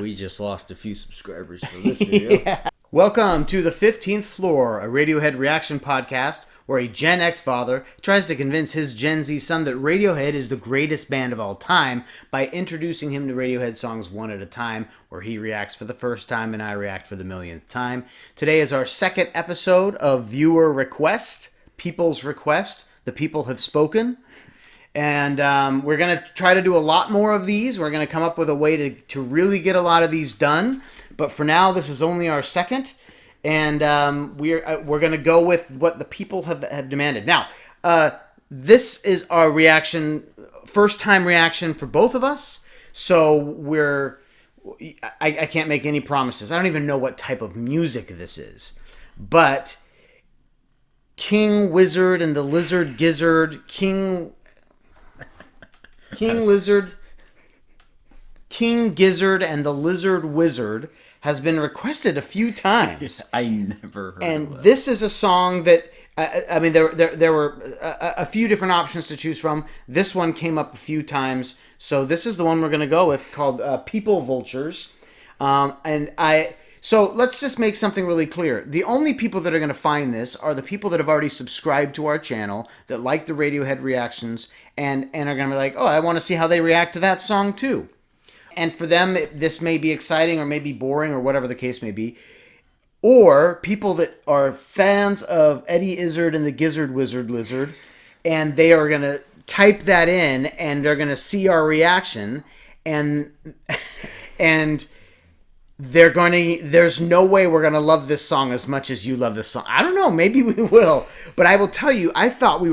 We just lost a few subscribers for this video. Yeah. Welcome to the 15th Floor, a Radiohead reaction podcast where a Gen X father tries to convince his Gen Z son that Radiohead is the greatest band of all time by introducing him to Radiohead songs one at a time, where he reacts for the first time and I react for the millionth time. Today is our second episode of Viewer Request, People's Request. The people have spoken. And we're going to try to do a lot more of these. We're going to come up with a way to really get a lot of these done. But for now, this is only our second. And we're going to go with what the people have demanded. Now, this is our reaction, first-time reaction for both of us. So I can't make any promises. I don't even know what type of music this is. But King Wizard and the Lizard Gizzard, King Gizzard and the Lizard Wizard has been requested a few times. I never heard and of that. This is a song that, I mean, there were a few different options to choose from. This one came up a few times. So this is the one we're going to go with, called People Vultures. So let's just make something really clear. The only people that are going to find this are the people that have already subscribed to our channel, that like the Radiohead reactions, and are going to be like, oh, I want to see how they react to that song too. And for them, this may be exciting or may be boring or whatever the case may be. Or people that are fans of Eddie Izzard and the Gizzard Wizard Lizard, and they are going to type that in, and they're going to see our reaction, and there's no way we're going to love this song as much as you love this song. I don't know, maybe we will. But I will tell you, I thought we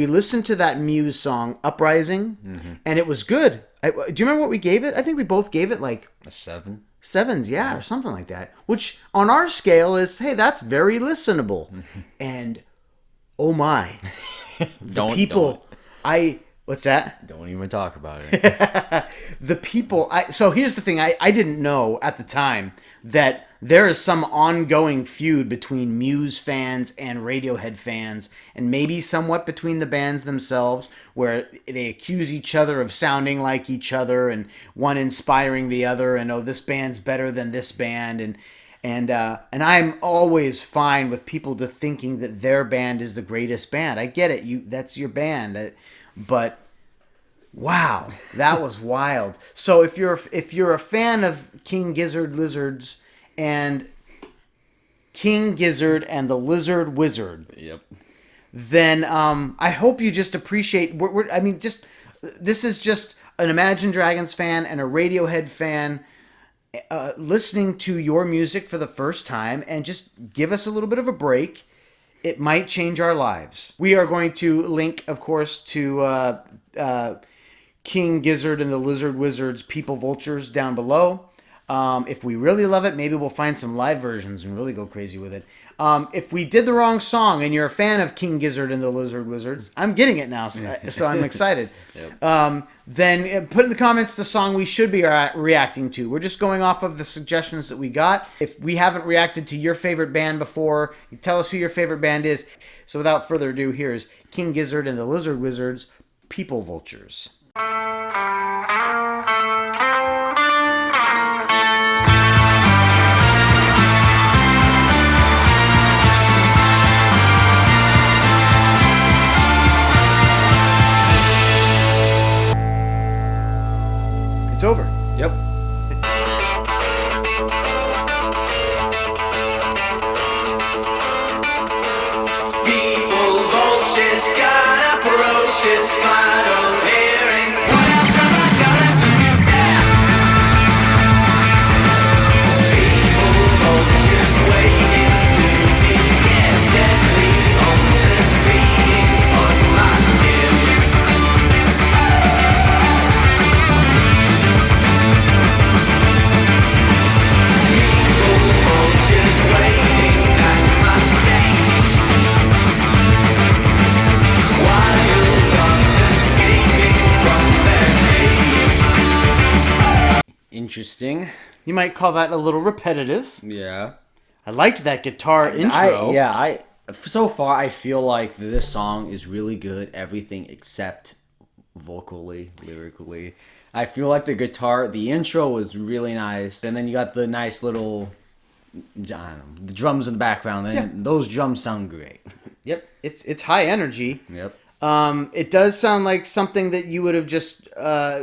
listened to that Muse song, Uprising, and it was good. Do you remember what we gave it? I think we both gave it like A 7? 7s, yeah, or something like that. Which on our scale is, hey, that's very listenable. And oh my, what's that? Don't even talk about it. The people, so here's the thing, I didn't know at the time that there is some ongoing feud between Muse fans and Radiohead fans, and maybe somewhat between the bands themselves, where they accuse each other of sounding like each other, and one inspiring the other, and oh, this band's better than this band, and I'm always fine with people thinking that their band is the greatest band. I get it, that's your band, but wow, that was wild. So if you're a fan of King Gizzard Lizards and King Gizzard and the Lizard Wizard, Yep. then I hope you just appreciate. This is just an Imagine Dragons fan and a Radiohead fan listening to your music for the first time, and just give us a little bit of a break. It might change our lives. We are going to link, of course, to King Gizzard and the Lizard Wizard's People Vultures down below. If we really love it, maybe we'll find some live versions and really go crazy with it. If we did the wrong song and you're a fan of King Gizzard and the Lizard Wizards, I'm getting it now, so I'm excited. Yep. Then put in the comments the song we should be reacting to. We're just going off of the suggestions that we got. If we haven't reacted to your favorite band before, tell us who your favorite band is. So without further ado, here's King Gizzard and the Lizard Wizards, People Vultures. It's over. Yep. People vultures got approaches, final hearing. What else have I got left to do now? People vultures waiting to be deadly ulcers feeding on my skin. People vultures waiting at my stage. Wild dogs escaping from their cage. Interesting. You might call that a little repetitive. Yeah. I liked that guitar intro. So far, I feel like this song is really good. Everything except vocally, lyrically. I feel like the intro was really nice, and then you got the nice little, I don't know, the drums in the background. And those drums sound great. Yep, it's high energy. Yep. It does sound like something that you would have just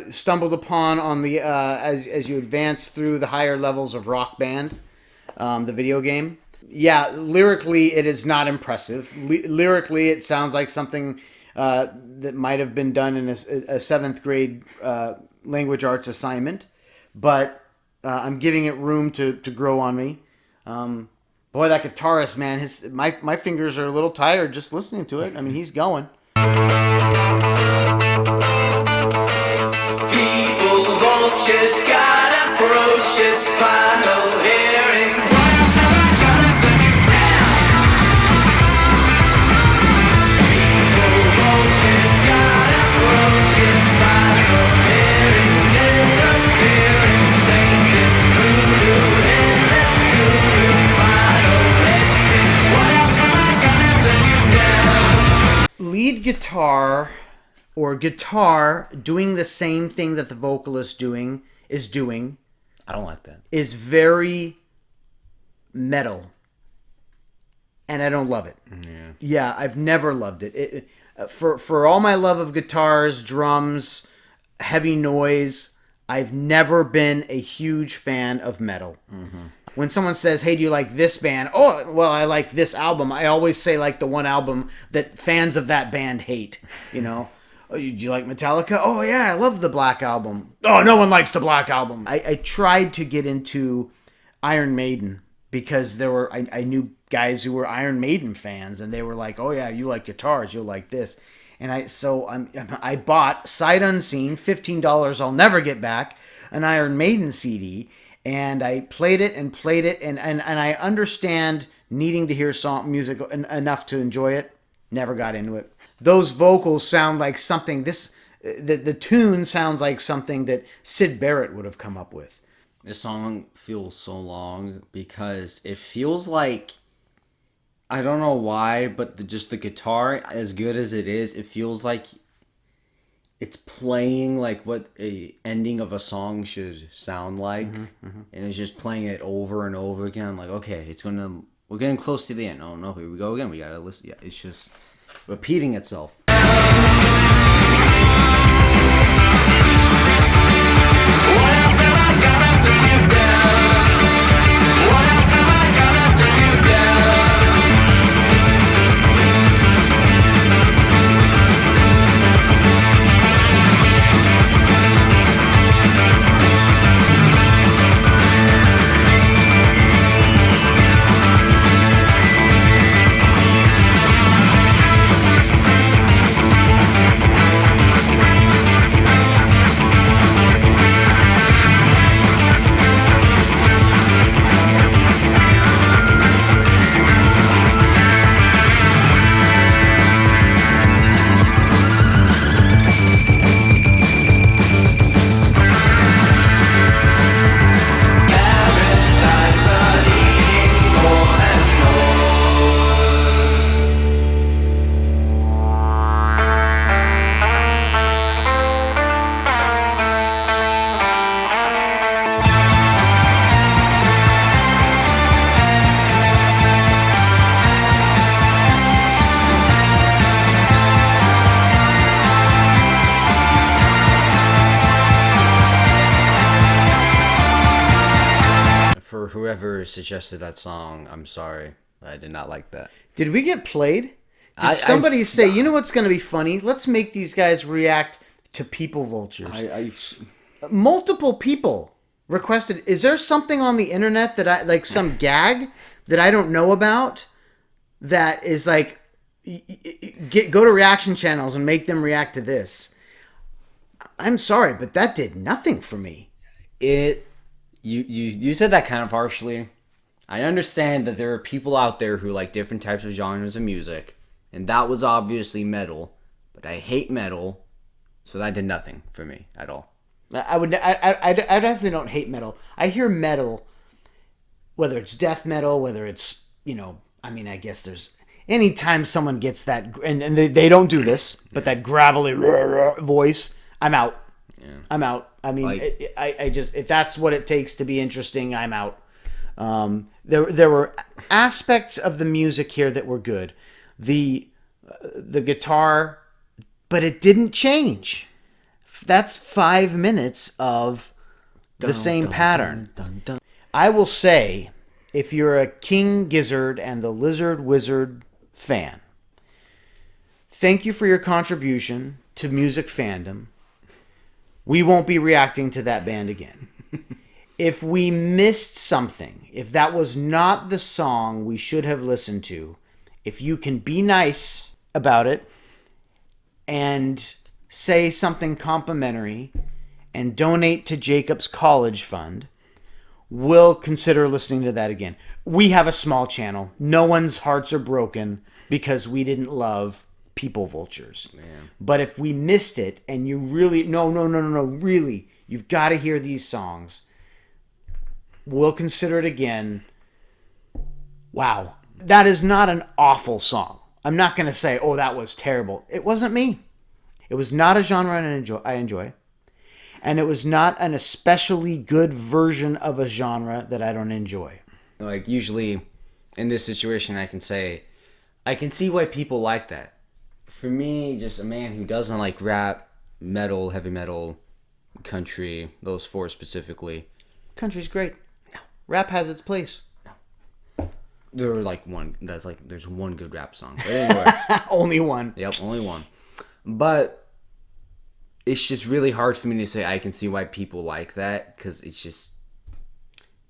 stumbled upon on the as you advance through the higher levels of Rock Band, the video game. Yeah, lyrically it is not impressive. Lyrically, it sounds like something that might have been done in a seventh grade language arts assignment, but I'm giving it room to grow on me. Boy, that guitarist, man, my fingers are a little tired just listening to it. I mean, he's going. People, vultures, got approaches, final hearing. What else have I got left to do now? People, vultures, got approaches, final hearing. Disappearing, thinking, voodoo, endless guru, final head spin. What else have I got left to do now? Lead guitar or guitar doing the same thing that the vocalist is doing I don't like that. is very metal, and I don't love it. Yeah, I've never loved it. For all my love of guitars, drums, heavy noise, I've never been a huge fan of metal. When someone says, "Hey, do you like this band?" "Oh, well, I like this album." I always say like the one album that fans of that band hate. You know, "Oh, do you like Metallica?" "Oh yeah, I love the Black Album." "Oh, no one likes the Black Album." I tried to get into Iron Maiden because I knew guys who were Iron Maiden fans, and they were like, "Oh yeah, you like guitars, you'll like this." And I bought sight unseen, $15 I'll never get back, an Iron Maiden CD. And I played it, and I understand needing to hear music enough to enjoy it. Never got into it. Those vocals sound like something. The tune sounds like something that Syd Barrett would have come up with. This song feels so long because it feels like, I don't know why, but just the guitar, as good as it is, it feels like it's playing like what a ending of a song should sound like, and it's just playing it over and over again. I'm like, okay, we're getting close to the end. Oh no, here we go again. We gotta listen. Yeah, it's just repeating itself. What else have I got left to do now? What else have I got left to do now? Whoever suggested that song, I'm sorry. I did not like that. Did we get played? Did somebody say, you know what's going to be funny? Let's make these guys react to People Vultures. Multiple people requested. Is there something on the internet that some gag that I don't know about that is like, go to reaction channels and make them react to this? I'm sorry, but that did nothing for me. You said that kind of harshly. I understand that there are people out there who like different types of genres of music, and that was obviously metal, but I hate metal, so that did nothing for me at all. I definitely don't hate metal. I hear metal, whether it's death metal, whether it's, I guess there's, anytime someone gets that, and they don't do this, but that gravelly voice, I'm out. I'm out. I mean, Like- I just, if that's what it takes to be interesting, I'm out. There were aspects of the music here that were good. The guitar, but it didn't change. That's 5 minutes of the same pattern. I will say, if you're a King Gizzard and the Lizard Wizard fan, thank you for your contribution to music fandom. We won't be reacting to that band again. If we missed something, if that was not the song we should have listened to, if you can be nice about it and say something complimentary and donate to Jacob's college fund, we'll consider listening to that again. We have a small channel. No one's hearts are broken because we didn't love People Vultures. Man. But if we missed it and you really, no, really, you've got to hear these songs, we'll consider it again. Wow. That is not an awful song. I'm not going to say, oh, that was terrible. It wasn't me. It was not a genre I enjoy. And it was not an especially good version of a genre that I don't enjoy. Like, usually in this situation, I can say, I can see why people like that. For me, just a man who doesn't like rap, metal, heavy metal, country, those four specifically. Country's great. No. Rap has its place. There are like one, that's like, there's one good rap song. But anyway. Only one. Yep, only one. But it's just really hard for me to say I can see why people like that, because it's just,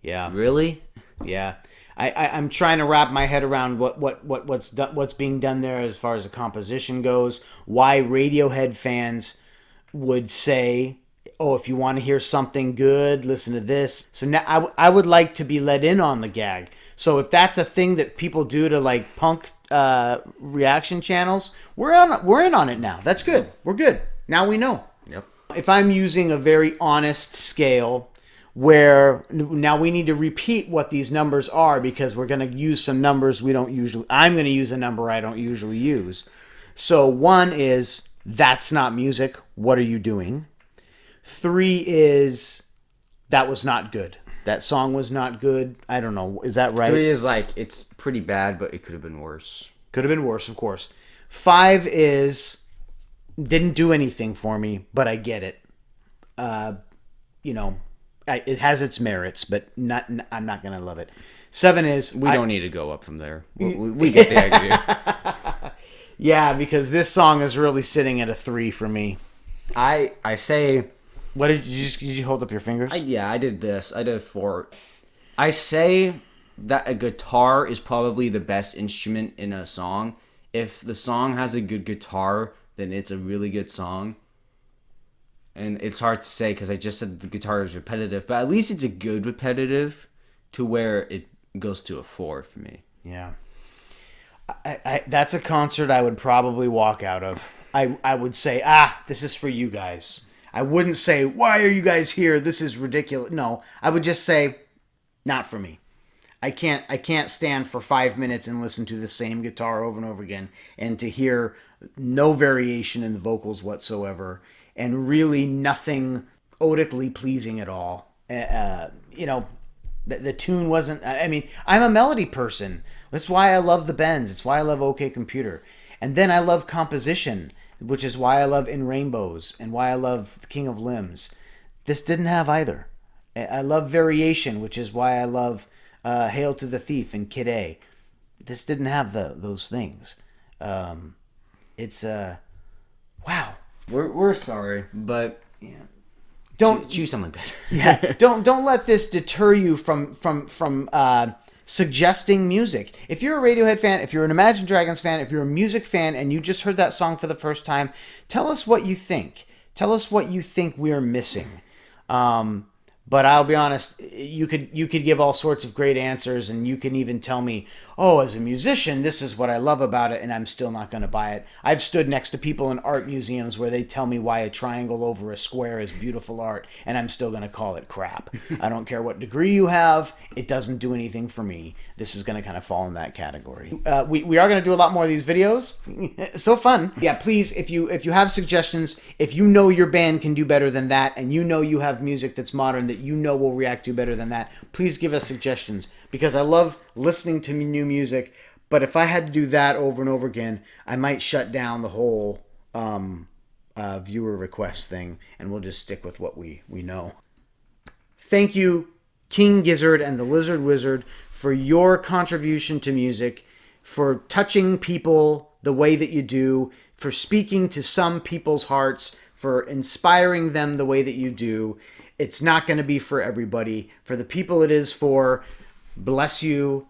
Yeah. really? Yeah. I'm trying to wrap my head around what's being done there as far as the composition goes. Why Radiohead fans would say, "Oh, if you want to hear something good, listen to this." So now I would like to be let in on the gag. So if that's a thing that people do to like punk reaction channels, we're in on it now. That's good. We're good. Now we know. Yep. If I'm using a very honest scale, where now we need to repeat what these numbers are because we're going to use some numbers we don't usually. I'm going to use a number I don't usually use. So 1 is, that's not music. What are you doing? 3 is, that was not good. That song was not good. I don't know. Is that right? 3 is like, it's pretty bad, but it could have been worse. Could have been worse, of course. 5 is, didn't do anything for me, but I get it. It has its merits, but I'm not going to love it. 7 is... We don't need to go up from there. We get the idea. Yeah, because this song is really sitting at a 3 for me. I say... What did you hold up your fingers? I did this. I did 4. I say that a guitar is probably the best instrument in a song. If the song has a good guitar, then it's a really good song. And it's hard to say because I just said the guitar is repetitive, but at least it's a good repetitive to where it goes to a 4 for me. Yeah. I that's a concert I would probably walk out of. I would say, this is for you guys. I wouldn't say, why are you guys here? This is ridiculous. No, I would just say, not for me. I can't stand for 5 minutes and listen to the same guitar over and over again and to hear no variation in the vocals whatsoever. And really nothing odically pleasing at all. The tune wasn't... I mean, I'm a melody person. That's why I love the bends. It's why I love OK Computer. And then I love composition, which is why I love In Rainbows and why I love The King of Limbs. This didn't have either. I love variation, which is why I love Hail to the Thief and Kid A. This didn't have those things. It's... wow. We're sorry, but Yeah. Don't choose something better. Yeah. Don't let this deter you from suggesting music. If you're a Radiohead fan, if you're an Imagine Dragons fan, if you're a music fan and you just heard that song for the first time, tell us what you think. Tell us what you think we're missing. But I'll be honest, you could give all sorts of great answers, and you can even tell me, oh, as a musician, this is what I love about it, and I'm still not going to buy it. I've stood next to people in art museums where they tell me why a triangle over a square is beautiful art, and I'm still going to call it crap. I don't care what degree you have. It doesn't do anything for me. This is going to kind of fall in that category. We are going to do a lot more of these videos. So fun. Yeah, please, if you have suggestions, if you know your band can do better than that, and you know you have music that's modern that you know will react to better than that, please give us suggestions, because I love listening to new music. But if I had to do that over and over again, I might shut down the whole viewer request thing, and we'll just stick with what we know. Thank you, King Gizzard and the Lizard Wizard, for your contribution to music, for touching people the way that you do, for speaking to some people's hearts, for inspiring them the way that you do. It's not going to be for everybody. For the people it is for, bless you.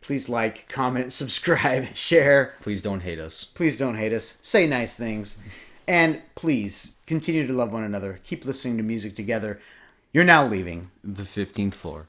Please like, comment, subscribe, share. Please don't hate us. Please don't hate us. Say nice things. And please continue to love one another. Keep listening to music together. You're now leaving The 15th floor.